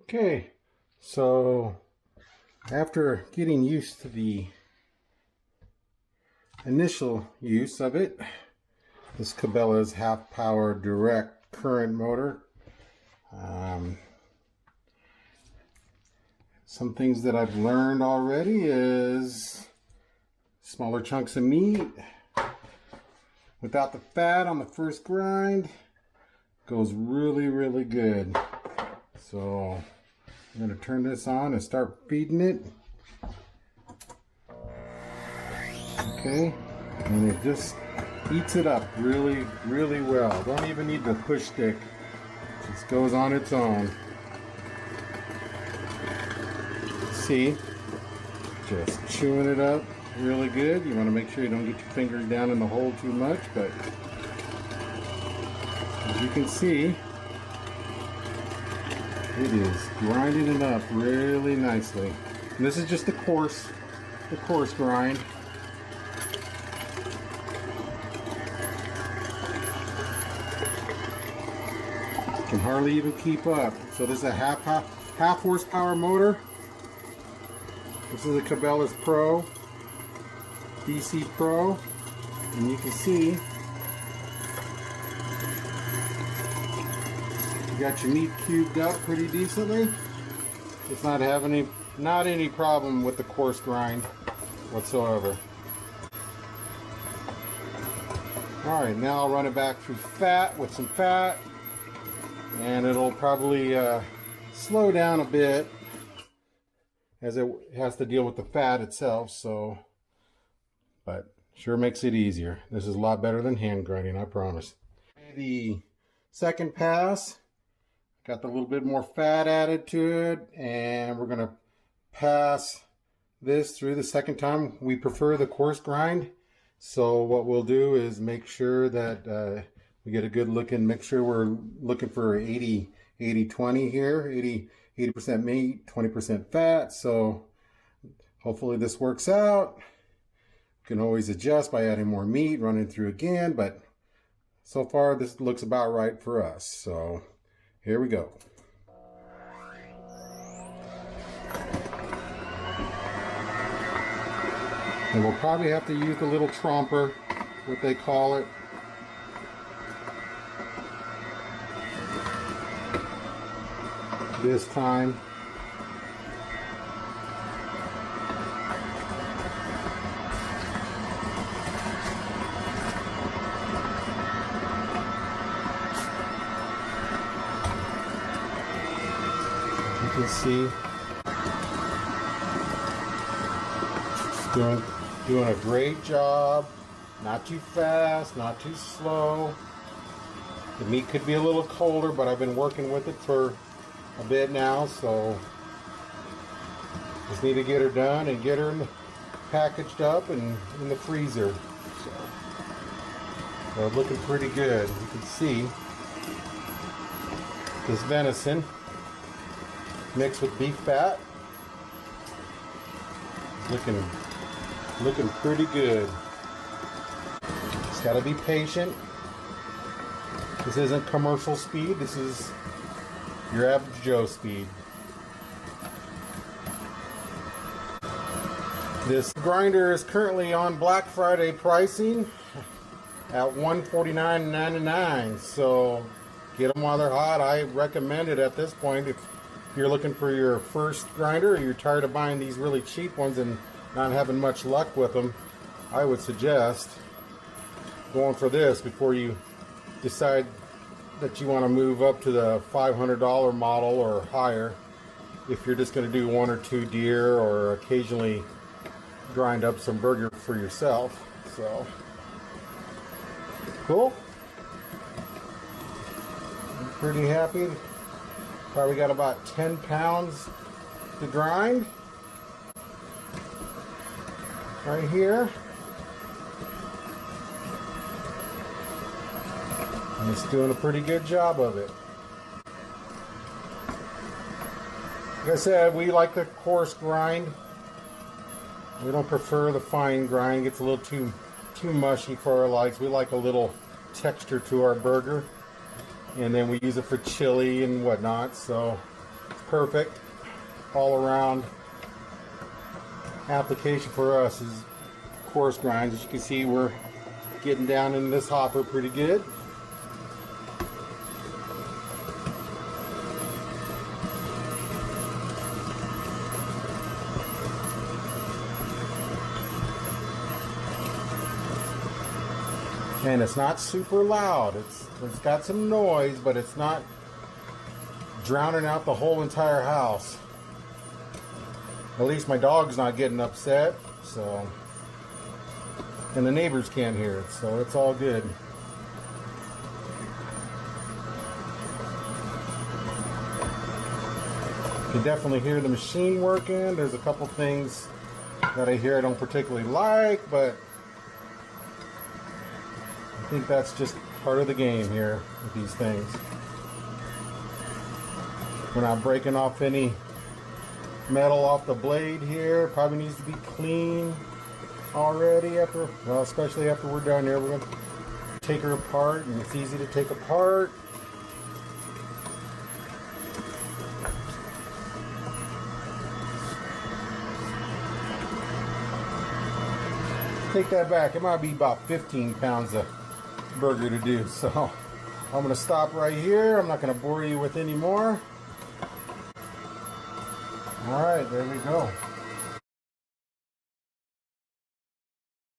Okay, so after getting used to the initial use of it, this Cabela's half power direct current motor. Some things that I've learned already is smaller chunks of meat without the fat on the first grind goes really good. So I'm going to turn this on and start feeding it. Okay, and it just eats it up really well. Don't even need the push stick. It just goes on its own. See, just chewing it up really good. You want to make sure you don't get your fingers down in the hole too much, but as you can see, it is grinding it up really nicely. And this is just the coarse grind. Can hardly even keep up. So this is a half horsepower motor. This is a Cabela's Pro, DC Pro, and you can see you got your meat cubed up pretty decently. It's not having any problem with the coarse grind whatsoever. All right, now I'll run it back through fat with some fat, and it'll probably slow down a bit as it has to deal with the fat itself. So, but sure makes it easier. This is a lot better than hand grinding, I promise. The second pass got a little bit more fat added to it, and we're gonna pass this through the second time. We prefer the coarse grind, so what we'll do is make sure that we get a good looking mixture. We're looking for 80-20 here, 80% meat, 20% fat. So hopefully this works out. You can always adjust by adding more meat, running through again, but so far this looks about right for us. So here we go. And we'll probably have to use the little tromper, what they call it. This time. You can see doing a great job. Not too fast, not too slow. The meat could be a little colder, but I've been working with it for a bit now, so just need to get her done and get her packaged up and in the freezer. So looking pretty good. You can see this venison mixed with beef fat is looking pretty good. Just gotta be patient. This isn't commercial speed. This is your average Joe speed. This grinder is currently on Black Friday pricing at $149.99. So get them while they're hot. I recommend it at this point. If you're looking for your first grinder, or you're tired of buying these really cheap ones and not having much luck with them, I would suggest going for this before you decide that you want to move up to the $500 model or higher, if you're just going to do one or two deer or occasionally grind up some burger for yourself. So cool. I'm pretty happy. Probably got about 10 pounds to grind right here. And it's doing a pretty good job of it. Like I said, we like the coarse grind. We don't prefer the fine grind. It gets a little too mushy for our likes. We like a little texture to our burger. And then we use it for chili and whatnot. So perfect all around application for us is coarse grinds. As you can see, we're getting down in this hopper pretty good. And it's not super loud. It's got some noise, but it's not drowning out the whole entire house. At least my dog's not getting upset, so, and the neighbors can't hear it, so it's all good. You can definitely hear the machine working. There's a couple things that I hear I don't particularly like, but I think that's just part of the game here with these things. We're not breaking off any metal off the blade here. Probably needs to be clean already after, well, especially after we're done here. We're going to take her apart, and it's easy to take apart. Take that back. It might be about 15 pounds of burger to do, so I'm going to stop right here. I'm not going to bore you with any more. All right, there we go.